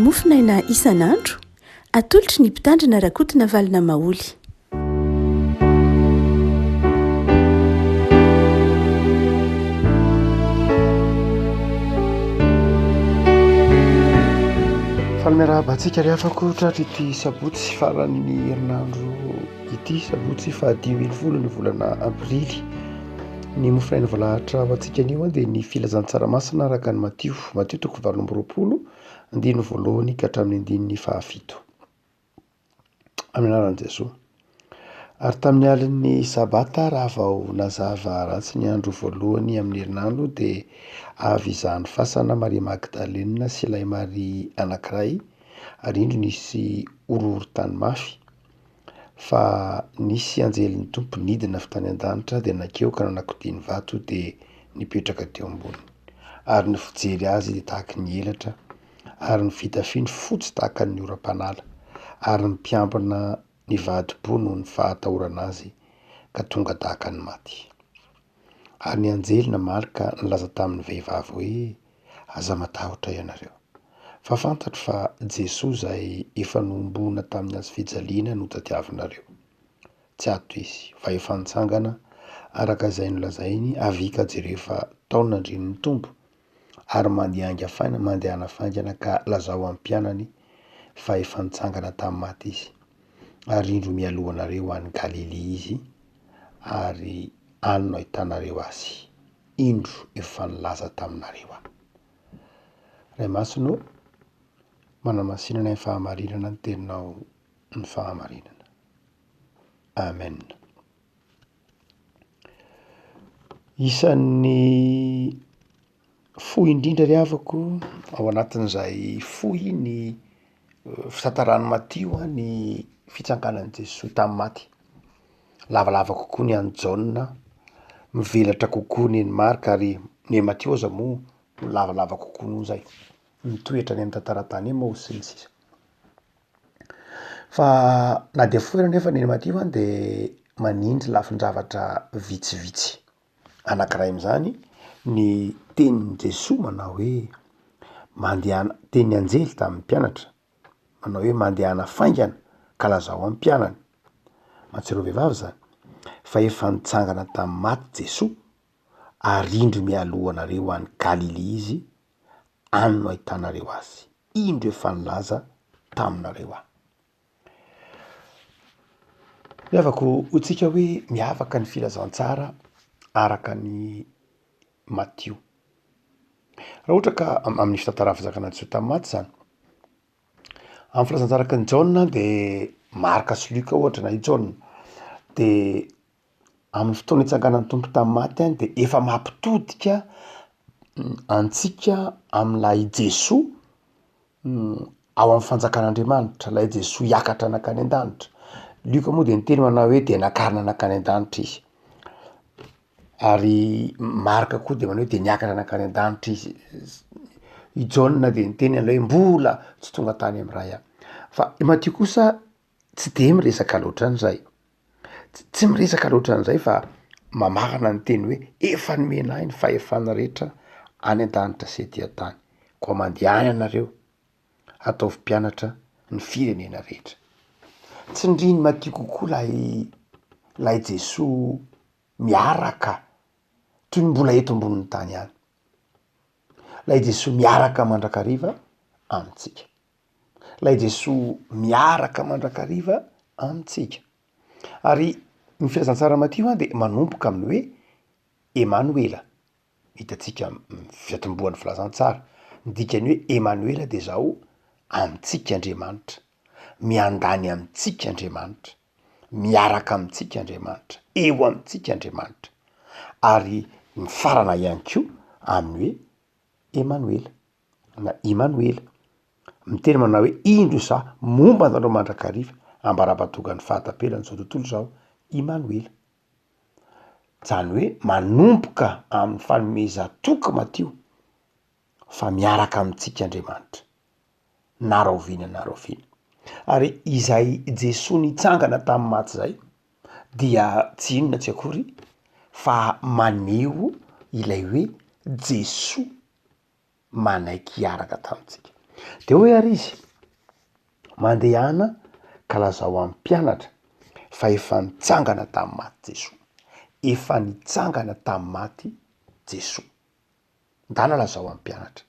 mofinaina isan'andro atolotry ny mpitandrina rakotina valina maoly. Falmerabantsika ry afako tratra ity sabotsy faran'ny herinandro ity sabotsy fa 10 ny volana avrily. Ny mofinaina voalahatra ho antsika anio dia ny filazan-tsaramasina araka ny Matio 20 andiny voalohany ka hatramin'ny andininy fahafito. Amin'ny anaran'i Jesosy. Ary tamin'ny alin'ny sabata raha vao nazava ratsy ny andro voalohany amin'ny herinandro dia avy izany fasana Maria Magdalena sy ilay Maria anankiray ary indro nisy orohoro-tany mafy fa nisy anjelin'ny tompo nidina avy tany an-danitra dia nakeo ka nanakodiany vato dia nipetraka teo amboniny. Ary ny fijery azy dia tahaka ny elatra ary ny fitafiny fotsy tahaka ny oram-panala ary ny mpiambina ny vadi-po noho ny fahatahorana azy ka tonga tahaka ny maty. Ary ny anjely namalika nilaza tamin'ny vehivavy hoe aza matahotra ianareo fa fantatro fa Jesosy izay efa nombona tamin'ny hazo fijaliana no tadiavinareo. Tsy ato izy fa efa nitsangana araka izay nolazainy avika jereo fa taona andrin'ny tompo ary mandehana faingana ka lazao amin'ny mpianany fa efa nitsangana tamin'ny maty izy. Ary indro mialohanareo any Galilea izy ary any no ahitanareo azy. Indro efa nilaza taminareo any. Ray masino manamasinana ny fahamarinana ny teninao ny fahamarinana. Amen. Isan'ny fohy indrindra ry havako ao anatin'izay fohy ny fitantarany Matio ny fitsanganan'i Jesosy tamin'ny maty. Lavalava kokoa ny an'i Jaona, mivelatra kokoa ny Marika ary ny Matio aza moa lavalava kokoa noho izay. Mitoetra ny amin'ny tantaran-tany moa sy ny sisa. Fa na dia fohy nefa ny Matio dia manindry lafin-javatra vitsivitsy. Anankiray amin'izany ny tenin'i Jesosy manao hoe mandehana, tenin'ny anjely tamin'ny mpianatra manao hoe mandehana faingana ka lazao amin'ny mpianany. Matsiro vehivavy izany fa efa nitsangana tamin'ny maty Jesosy ary indro mialohanareo any Galilea izy any no ahitanareo azy. Indro efa nilaza taminareo any. Miavako hotsika hoe miavaka ny filazantsara araka ny Matio. Raha ohatra ka amin'ny fitantarana fizakana Jesosy tamin'ny maty izany. Amin'ny filazantsara araka ny Jaona dia Marika sy Luka ohatra na i Jaona dia amin'ny fotoana itsanganan'ny tompo tamin'ny maty any dia efa mampitodika antsika amin'ilay Jesosy ao amin'ny fanjakan'Andriamanitra, ilay Jesosy hiakatra nakany an-danitra. Luka moa dia niteny manao hoe dia nakarina nakany an-danitra izy. Ary Marika koa dia manao hoe dia niakatra nakany an-danitra izy. I Jaona dia niteny hoe mbola tsy tonga tany amin'ny ray any. Fa i Matio kosa tsy dia miresaka loatra an'izay. Tsy miresaka loatra an'izay fa mamarana ny teny hoe efa nomena ny fahefana rehetra any an-danitra sy ety an-tany. Koa mandehana ianareo ataovy mpianatra ny firenena rehetra. Tsy ndriny Matio kokoa lay Jesosy miaraka toy ny mbola eto ambonin'ny tany any. Lay Jesosy miaraka mandrakariva amintsika. Lay Jesosy miaraka mandrakariva amintsika. Ary ny filazantsara Matio dia manomboka amin'ny hoe Emanuela. Hitantsika fiatombohan'ny filazantsara. Ny dikany hoe Emanuela dia izao amintsika Andriamanitra. Miandany amintsika Andriamanitra. Miaraka amintsika Andriamanitra. Eo amintsika Andriamanitra. Ary mifarana ihany koa amin'ny hoe Emanuela na Immanuela. Miteny manao hoe indro izaho momba anareo mandrakariva ambara-batongany fahatapelany izao tontolo izao Immanuela. Izany hoe manomboka amin'ny fanomezan-toka Matio fa miaraka amintsika Andriamanitra. Naraoviana. Ary izay Jesosy nitsangana tamin'ny maty izay dia tsy inona tsy akory fa maneho ilay hoe Jesosy manaiky hiaraka tamintsika. de hoe ary izy mandehana ka lazao amin'ny mpianatra fa efa nitsangana tamin'ny maty Jesoa, efa nitsangana tamin'ny maty Jesoa. Ndana lazao amin'ny mpianatra,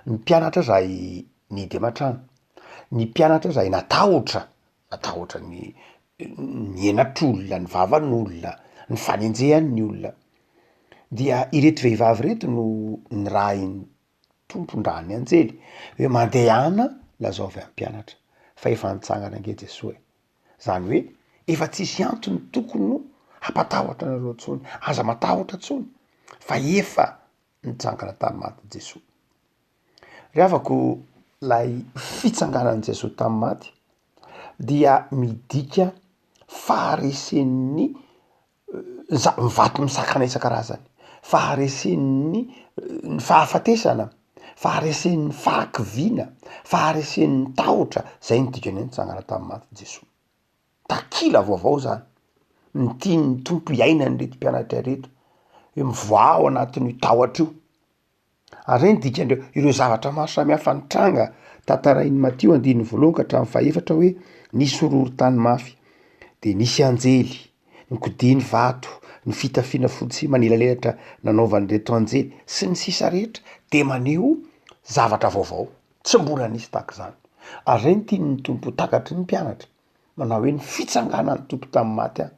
ny mpianatra zay nidy aman-trano, ny mpianatra zay natahotra ny enatr'olona, ny vavan'olona, ny fanenjehan'ny olona, dia ireto vehivavy reto no ny rahin'ny tompondrany anjely hoe mandehana lazao avy amin'ny mpianatra fa efa nitsangana ange Jesoa. Zany hoe efa tsisy antony tokony no hampatahotra anareo tsony, aza matahotra tsony fa efa nitsangana tamin'ny maty Jesoa. Rehavako lay fitsanganan'i Jesoa tamin'ny maty dia midika faharesen'ny mivaty misakana isan-karazany, faharesen'ny ny fahafatesana, faharesen'ny fahakiviana, faharesen'ny tahotra, zay ny dikany hoe nitsangana tamin'ny maty Jesoa. Takila vaovao zany ny tian'ny tompo iainany reto mpianatra reto hoe mivoah ao anatin'io tahotra io. Ary reny dikandreo ireo zavatra maro samihafa nitranga tantarain'ny Matio 1:1-4 hoe nisy horohorontany mafy, de nisy anjely nikodiny vato, ny fitafiana fotsy manilalelatra nanaovan'ireto anjely sy ny sisa rehetra de maneho zavatra vaovao tsy mbola nisy tak'izany. Ary reny tian'ny tompo takatry ny mpianatra manao hoe ny fitsanganan'ny tompo tamin'ny maty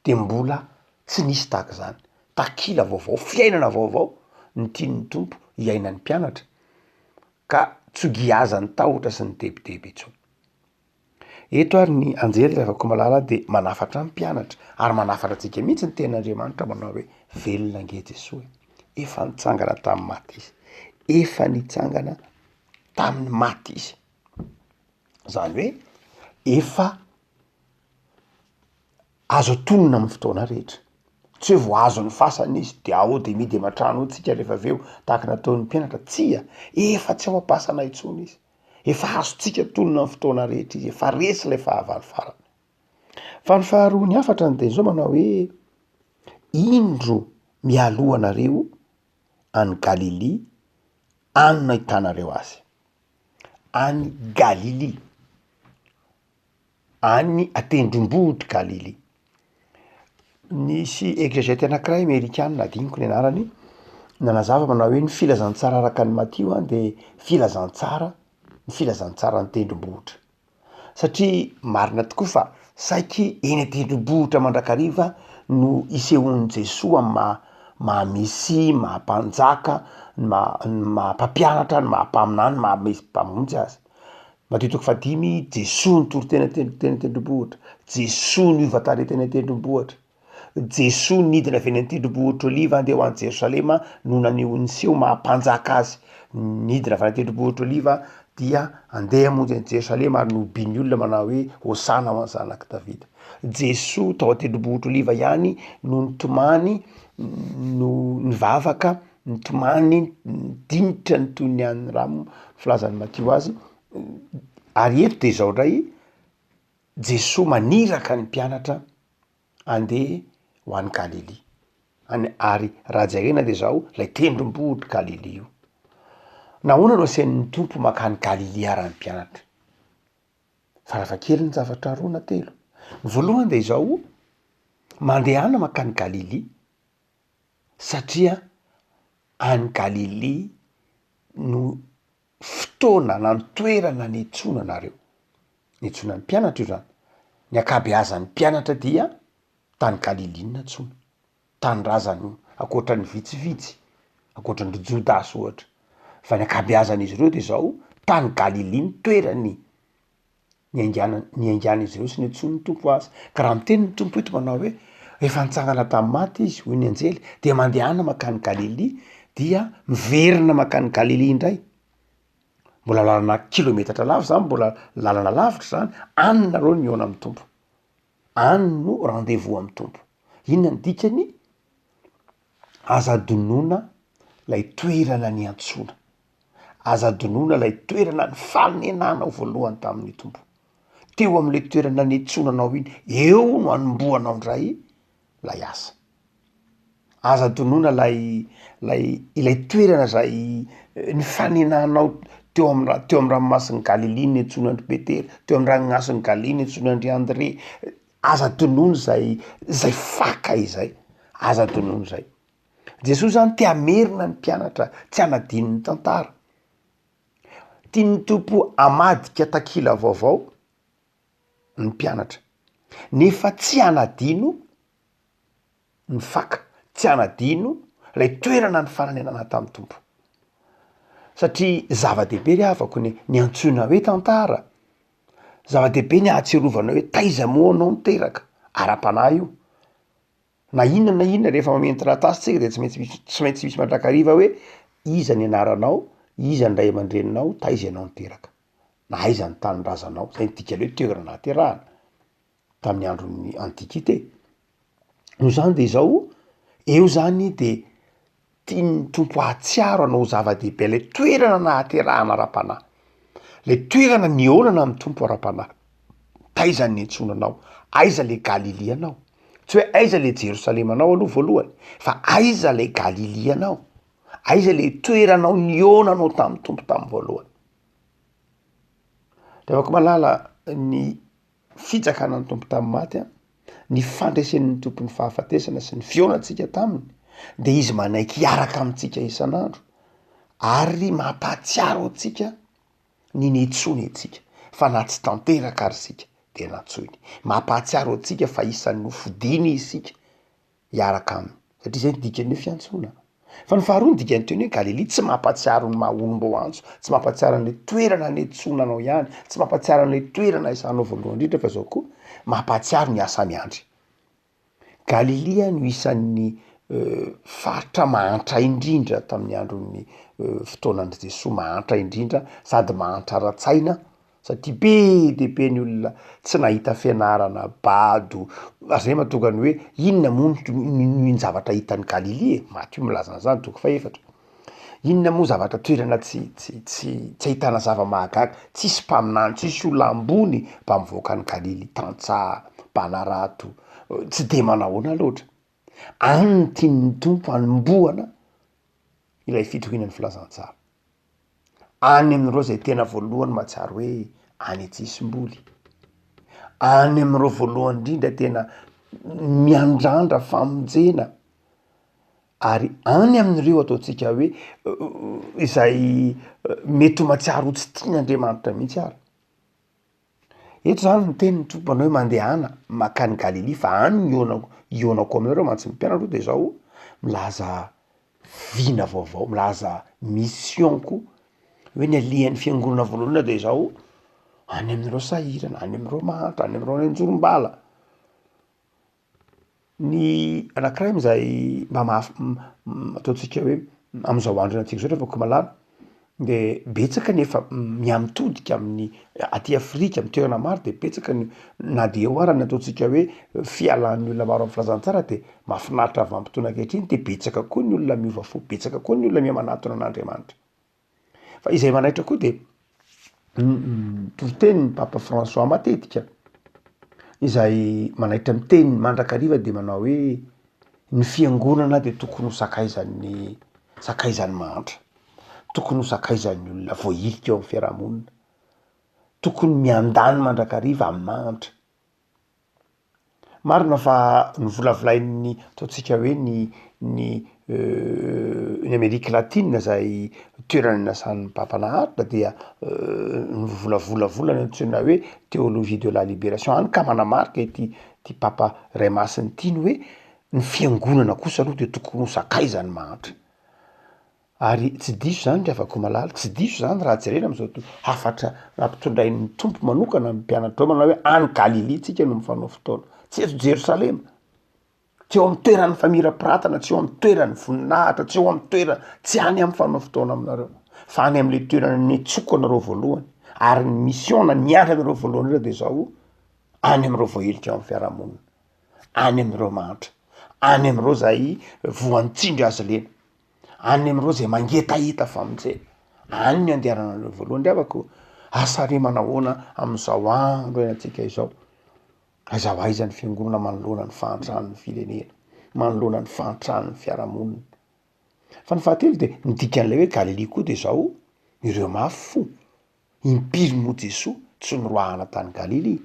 de mbola tsy nisy tak'izany. Takila vaovao, fiainana vaovao ny tian'ny tompo iainan'ny mpianatra ka tsy giazan'ny tahotra sy ny debideby intsony. Eto ary ny anjely rehavako malala de manafatra ny mpianatra ary manafatra antsika mihitsy ny ten'Andriamanitra manao hoe velona ange Jesoa, efa nitsangana tamin'ny maty izy, efa nitsangana tamin'ny maty izy. Zany hoe efa azo atonona amin'ny fotoana rehetra, tsy hoe voazo ny fasana izy de ao de midy aman-trano tsika rehefa aveo tahaka nataon'ny mpianatra, tsia efa tsy ao am-pasana intsony izy, efa azotsika tonona amin'ny fotoana rehetra izy, efa resy lay fahavalo farany. Fa ny faharoa ny afatra ny teny zao manao hoe indro mialoha anareo any Galilia any no ahitanareo azy, any Galilia, any atendrombohitra Galilia. Nisy exégète anankiray amerikana adiniko ny anarany nanazava manao hoe ny filazantsara araka ny Matio de filazantsara ny tendrombohitra, satria marina tokoa fa saiky eny atendrombohitra mandrakariva no isehoan'i Jesoa maha-mesy, maha-mpanjaka, maha-mpampianatra, maha-mpaminany, maha-mpamonjy azy. Mateo 5 Jesoa nitory tena tendrombohitra, Jesoa niova tare teny tendrombohitra, Jesoa nidina avy eny an-tendrombohitra Oliva andeha ho any Jerosalema no naneho niseho maha-mpanjaka azy, nidina avy any tendrombohitra Oliva dia andeha hamonjy any Jerosalema ary nobiany olona manao hoe hosana ho any zanak'i Davida. Jesoa tao an-tendrombohitra Oliva ihany no nitomany no nivavaka, nitomany dinitra ny toy ny an'ny ramo filazan'ny Matio azy. Ary eto de zao ndray Jesoa maniraka ny mpianatra andeha ho any Galilia ary raha jerena de zao lay tendrombohitra Galilia io. Nahoana no asian'ny tompo makany Galilia ary ny mpianatra? Faravakely ny zavatra roa na telo. Ny voalohany de zao mandehana makany Galilia satria any Galilia no fotoana na ny toerana niantsona anareo, niantsona ny mpianatra io zany. Ny akabeazan'ny mpianatra dia tany Galilia nantsona, tany razany akoatra ny vitsivitsy, akoatra ny Jodasy ohatra. Fa ny akabeazan'izy ireo de zao tany Galilia ny toerany niaingan'izy ireo sy niantson'ny tompo azy. Ka raha miteny ny tompo eto manao hoe efa nitsangana tamin'ny maty izy hoy ny anjely de mandehana makany Galilia, dia miverina makany Galilia indray. Mbola lalana kilometatra lavitra zany, mbola lalana lavitra zany, any nareo ny eo amin'ny tompo, any no rendez-vous amin'ny tompo. Inona ny dikany? Aza-donoina lay toerana niantsona, aza-donoina lay toerana ny fanenana voalohany tamin'ny tompo. Teo amin'ilay toerana niantsonanao iny, eo no anomboanao ndray lay asa. Aza-donoina ilay toerana zay ny fanenanao teo amin'ny ranomasiny Galilée ny antsonandry Petera, teo amin'ny ranomasiny Galilée ny antsonandry André. Aza tonono zay faka izay, aza tonono zay. Jesosy zany te amerina ny mpianatra tsy hanadino ny tantara. Tiany Tompo amadika takila vaovao ny mpianatra, nefa tsy hanadino ny faka, tsy hanadino lay toerana ny fananenana tamin'ny Tompo. Satria zava-dehibe ry havako ny antsoina hoe tantara, zava-dehibe ny ahatsiarovana hoe taiza moa anao niteraka, ara-panahy io. Na inona rehefa mameno taratasy tsika de tsy maintsy misy mandrakariva hoe iza ny anaranao, iza ny ray aman-dreninao, taiza ianao niteraka, na aiza ny tanindrazanao. Zay midika hoe toerana nahaterahana tamin'ny andron'ny antikité. Noho zany de zao, eo zany de tiany Tompo ahatsiaro anao zava-dehibe lay toerana nahaterahana ara-panahy, le toerana niolana amin'ny Tompo ara-panahy. Taiza ny antsonanao, aiza le Galilée anao, tsy hoe aiza le Jerosalema anao aloha voalohany, fa aiza le Galilée anao, aiza le toeranao nionanao tamin'ny Tompo tamin'ny voalohany. De afaka malala ny fitsakanan'ny Tompo tamin'ny maty, ny fandresen'ny Tompo ny fahafatesana sy ny fionatsika taminy, de izy manaiky hiaraka amintsika isan'andro ary mampahatsiaro antsika ny netsony antsika fa na tsy tanteraka ary sika de natsoiny, mampahatsiaro antsika fa isan'ny nofidiny isika hiaraka aminy, satria zay ny dikany hoe fiantsona. Fa ny faharoa ny dikany teny hoe Galilée tsy mampahatsiaro ny maha-olom-bo antso, tsy mampahatsiaro an'le toerana netsonanao ihany, tsy mampahatsiaro an'le toerana isanao voalohany indrindra, fa zao koa mampahatsiaro ny asa miandry. Galilée no isan'ny faritra mahantra indrindra tamin'ny andron'ny fotoanan'i Jesosy, mahantra indrindra sady mahantra ara-tsaina, satria be de be ny olona tsy nahita fianarana, bado, zay mahatonga ny hoe inona moa ny zavatra hitan'ny Galilée. Matthieu milaza an'izany toko faefatra. Inona moa zavatra toerana tsy ahitana zava-mahagaga, tsisy mpaminany, tsisy olona ambony mba mivoaka ny Galilée, tantsaha, mpanarato, tsy de manahoana loatra. Any ny tian'ny Tompo hanombohana ilay fitohinan'ny filazantsara. Any amin'ireo zay tena voalohany mahatsiaro hoe any an-tsisim-boly, any amin'ireo voalohany indrindra tena miandrandra famonjena, ary any amin'ireo ataontsika hoe izay mety ho mahatsiaro tsy tian'Andriamanitra mihitsy ary. Eto zany ny tenin'ny Tompo anao hoe mandehana makany Galilée, fa any ionako aminareo mantsy mimpianatra de zao milaza vina vaovao, milaza mission-ko hoe ny alian'ny fiangonana voalohany de zao any amin'ireo sahirana, any amin'ireo mahantra, any amin'ireo anjorom-bala. Ny anankiray am'zay mba ataontsika hoe am'izao andro antsika zao rehefa malala de betsaka nefa miamitodika amin'ny aty Afrika amin'ny toerana maro, de betsaka na de eo ary ny ataontsika hoe fialan'ny olona maro amin'ny filazantsara, de mahafinaritra avy am-potoana ankehitriny de betsaka koa ny olona miova fo, betsaka koa ny olona miha-manatona an'Andriamanitra. Fa izay manaitra koa de tohiten'ny Papa François matetika, izay manaitra miteny mandrakariva de manao hoe ny fiangonana de tokony ho sakaizan'ny mahantra, tokony ho sakaizan'ny olona voailika eo amin'ny fiarahamonina, tokony miandany mandrakariva amin'ny mahantra. Marina fa novolavolain'ny ataontsika hoe ny Amerika Latine zay toerana nasan'ny Papa naharitra dia volany antsoina hoe théologie de la libération, any ka manamarika ity Papa Ray Masiny ity hoe ny fiangonana kosa aloha de tokony ho sakaizan'ny mahantra. Ary tsy diso zany ry havako malala, tsy diso zany raha jerena am'izao hafatra nampitondrain'ny Tompo manokana ny mpianatra ao manao hoe any Galilée tsika no mifanao fotoana, tsy eto Jerosalema, tsy eo amin'ny toeran'ny famirapiratana, tsy eo amin'ny toeran'ny voninahitra, tsy eo amin'ny toerana, tsy any amin'ny fanao fotoana aminareo, fa any amin'le toerana netsoko anareo voalohany, ary ny mission niandry anareo voalohany ireo de zao any amin'ireo voailika eo amin'ny fiarahamonina, any amin'ireo mahantra, any amin'ireo zay voantsindry azy lena, any amin'ireo zay mangetaheta famonjena, any ny andehananareo voalohany. Ry havako, asare manahoana am'izao andro iainantsika izao, aizao aiza ny fiangonana manoloana ny fahantrahan'ny firenena, manoloana ny fahantrahan'ny fiarahamonina. Fa ny fahatelo de ny dikan'ilay hoe Galilée koa de zao ireo mafy fo. Impiry moa Jesoa tsy noroahana tany Galily,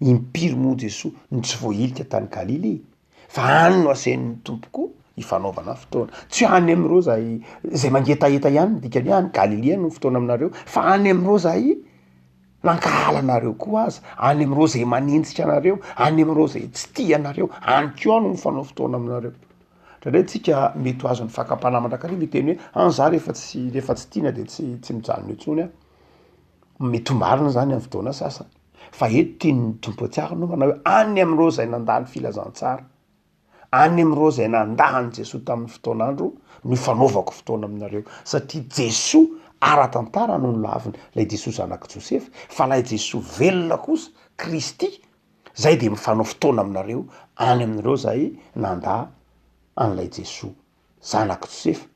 impiry moa Jesoa ny tsy voailika tany Galily, fa any no asen'ny tompoko ifanaovana fotoana. Tsy any am'reo zay mangetaeta ihany dikany hoe any Galily any no fotoana aminareo, fa any am'reo zay nankala anareo koa aza, any am'reo zay manintsika anareo, any am'reo zay tsy tia anareo, any koa no mifanao fotoana aminareo. Ndre tsika mety ho azon'ny fakapana mandrakariva iteny hoe za rehefa tsy tiana de tsy mijanona etsony mety ho marina zany amin'ny fotoana sasany, fa eto tian'ny tompo atsiara no manao hoe any am'reo zay nandany filazantsara, any am'reo zay nandahany Jesoa tamin'ny fotoan'andro no ifanaovako fotoana aminareo, satria Jesoa ara-tantara no nolaviny lay Jesoa zanaky Josefy, fa lay Jesoa velona kosa Kristy zay de mifanao fotoana aminareo any amin'ireo zay nanda an'lay Jesoa zanaky Josefy,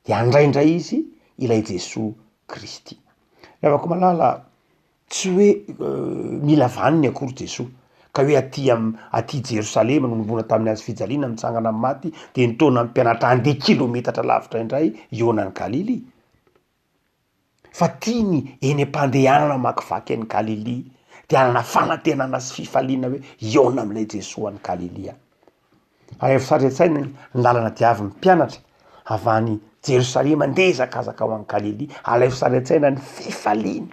de andraindray izy ilay Jesoa Kristy. Afaka malala tsy hoe mila vaniny akory Jesoa ka hoe aty Jerosalema no nombona tamin'ny azy fijaliana mitsangana amin'ny maty de nitaona mpianatra andeha kilometatra lavitra indray ionany Galily, fa tiany eny am-pandehanana makivaky any Galily de anana fanantenana sy fifaliana hoe iona am'lay Jesoa any Galily any. Ary saritsaina ny lalana diavy mpianatra avy any Jerosalema ndeha zakazaka ao any Galily, alay saritsaina ny fifaliany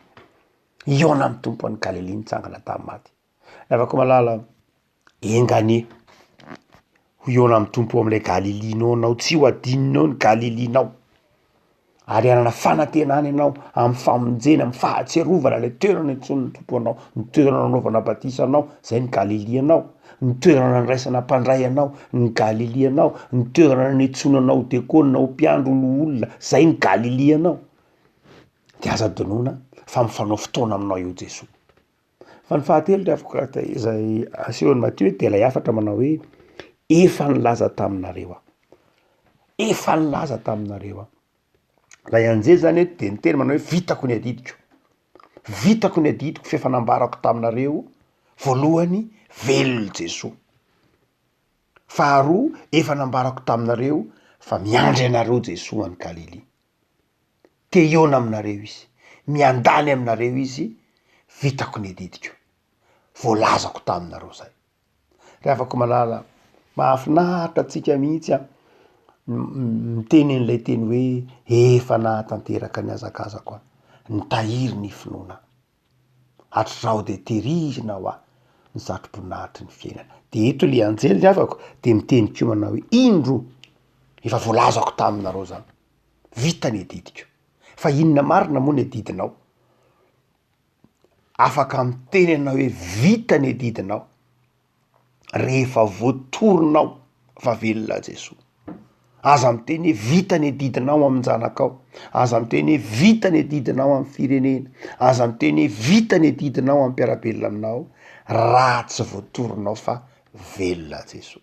iona amin'ny tompo any Galily nitsangana tamin'ny maty. Afaka malala engane ho iona amin'ny tompo am'lay Galilinao anao, tsy ho adininao ny Galilinao, ary anana fanantenana ianao amin'ny famonjena, amin'ny fahatserovana lay toerana intsony ny tompo anao, ny toerana nanaovana batisa anao zay ny Galily anao, ny toerana niraisana mpandray anao ny Galily anao, ny toerana nitsonanao dekona ho mpiandro olona zay ny Galily anao, de aza donona fa mifanao fotoana aminao eo Jesoa. Fa ny fahatelo de afaka izay asehony Matthieu de lay afatra manao hoe efa nilaza taminareo efa nilaza taminareo lay anjely zany de niteny manao hoe vitako ny adidiko fa efa nambarako taminareo voalohany velona Jesoa, faharoa efa nambarako taminareo fa miandry anareo Jesoa any Galily, te iona aminareo izy, miandany aminareo izy, vitako ny adidiko, voalazako taminareo zay. Raha afaka malala mahafinaritra atsika mihitsy miteny an'lay teny hoe efa nahatanteraka ny azakazako nitahiry ny finoana, hatrao de tehirizina ho ny zatra-boninahitry ny fiainana. De eto le anjely le afako de miteny ko manao hoe indro efa voalazako taminareo zany, vita ny adidiko. Fa inona marina moa ny adidinao? Afaka miteny anao hoe vita ny adidinao rehefa voatoronao fa velona Jesoa. Aza miteny hoe vita ny adidinao amin'ny janakao, aza miteny hoe vita ny adidinao amin'ny firenena, aza miteny hoe vita ny adidinao amin'ny mpiarabelona aminao, raha tsy voatoronao fa velona Jesoa.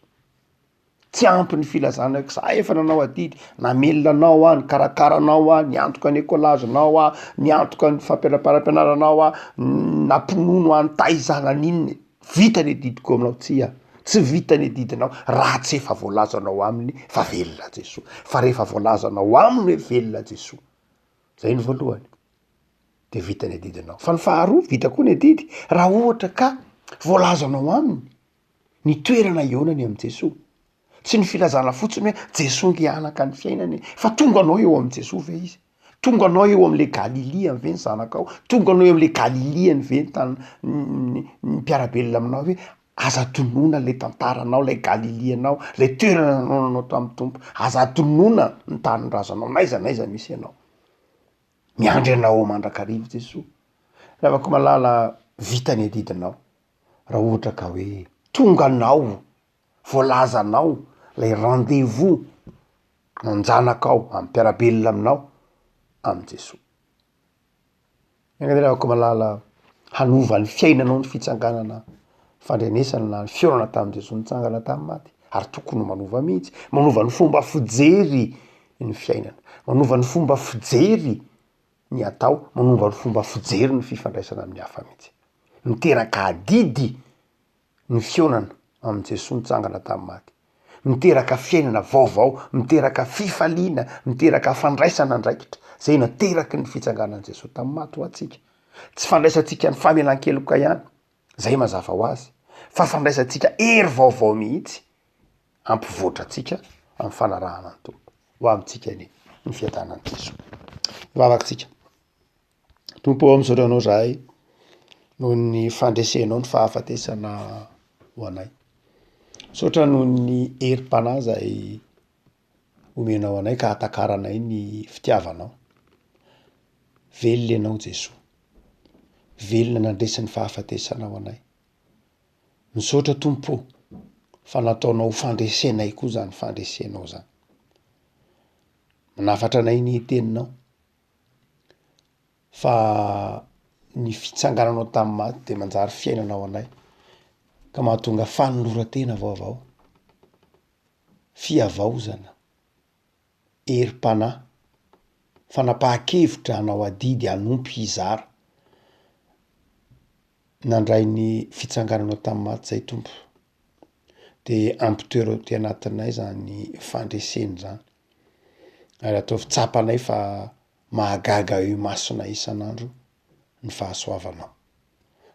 Tsy ampy ny filazana za efa nanao adidy, namelona anao any, karakaranao any, niantoka ny ekolazinao niantoka ny fampianara-pianaranao nampinono any taizana n'inny, vita ny adidiko aminao tsy vita ny adidinao raha tsy efa voalazanao aminy fa velona Jesoa. Fa rehefa voalazanao aminy hoe velona Jesoa, zay ny voalohany, de vita ny adidinao. Fa ny faharoa vita koa ny adidy raha ohatra ka voalazanao aminy ny toerana ionany amin'ny Jesoa, tsy ny filazana fotsiny hoe Jesoa ngianaka ny fiainany, fa tonga anao eo amin'ny Jesoa ve izy, tonga anao eo am'le Galily ve ny zanakao, tonga anao eo am'le Galily ve ny mpiarabelona aminao hoe aza tonoina le tantaranao, le Galily anao, le toerana nanao tamin'ny tompo, aza tonoina ny tanindrazanao, naiza misy anao, miandry anao mandrakariva Jesoa. Afaka malala vita ny adidinao raha ohatra ka hoe tonga anao, voalazanao lay rendez-vous manjanakao amin'ny mpiarabelona aminao amin'ny Jesoa. Afaka malala hanova ny fiainanao ny fitsanganana fandrenesana na ny fiorana tamin'ny Jesoa nitsangana tamin'ny maty, ary tokony manova mihitsy, manova ny fomba fijery ny fiainana, manova ny fomba fijery ny atao, manova ny fomba fijery ny fifandraisana amin'ny hafa mihitsy, miteraka adidy ny fionana amin'ny Jesoa nitsangana tamin'ny maty, miteraka fiainana vaovao, miteraka fifaliana, miteraka fandraisana ndraikitra. Zay nateraky ny fitsanganan' Jesosy tamin'ny maty ho atsika. Tsy fandraisantsika ny famelan-keloka ihany, zay mazava ho azy, fa fandraisantsika hery vaovao mihitsy ampivoatra atsika amin'ny fanarahana ny tompo ho amintsika ny fiadanan'i Jesosy. Vavatsika tompo misaotranao zahay noho ny fandresenao ny fahafatesana ho anay. Misaotra noho ny herim-panahy zay omenao anay ka hatakaranay ny fitiavanao. Velona ianao Jesosy, velona nandresy ny fahafatesana ho anay. Misaotra tompo fa nataonao fandresenay koa zany fandresenao zany. Manafatra anay ny teninao fa ny fitsangananao tamin'ny maty de manjary fiainanao anay ka mahatonga fanoloran-tena vaovao, fiavaozana, herim-panahy, fanapahan-kevitra hanao adidy hanompo hizara nandray ny fitsangananao tamin'ny maty zay tompo. De ampitoerao ty anatinay zany fandreseny zany, ary ataovy tsapanay fa mahagaga eo masonay isan'andro ny fahasoavanao.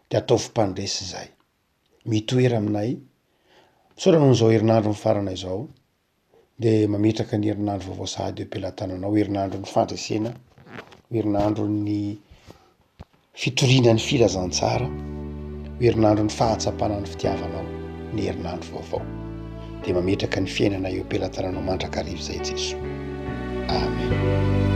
De ataovy mpandresy zay, mitoera aminay. Misaotra noho zao herinandro mifaranay zao, de mametraka ny herinandro vaovao sahady eo am-pelantananao, herinandro ny fandresena, herinandro ny fitoriana ny filazantsara, herinandro ny fahatsapana ny fitiavanao, ny herinandro vaovao. De mametraka ny fiainana eo am-pelantananao mandrakarivo zay Jesosy. Amen.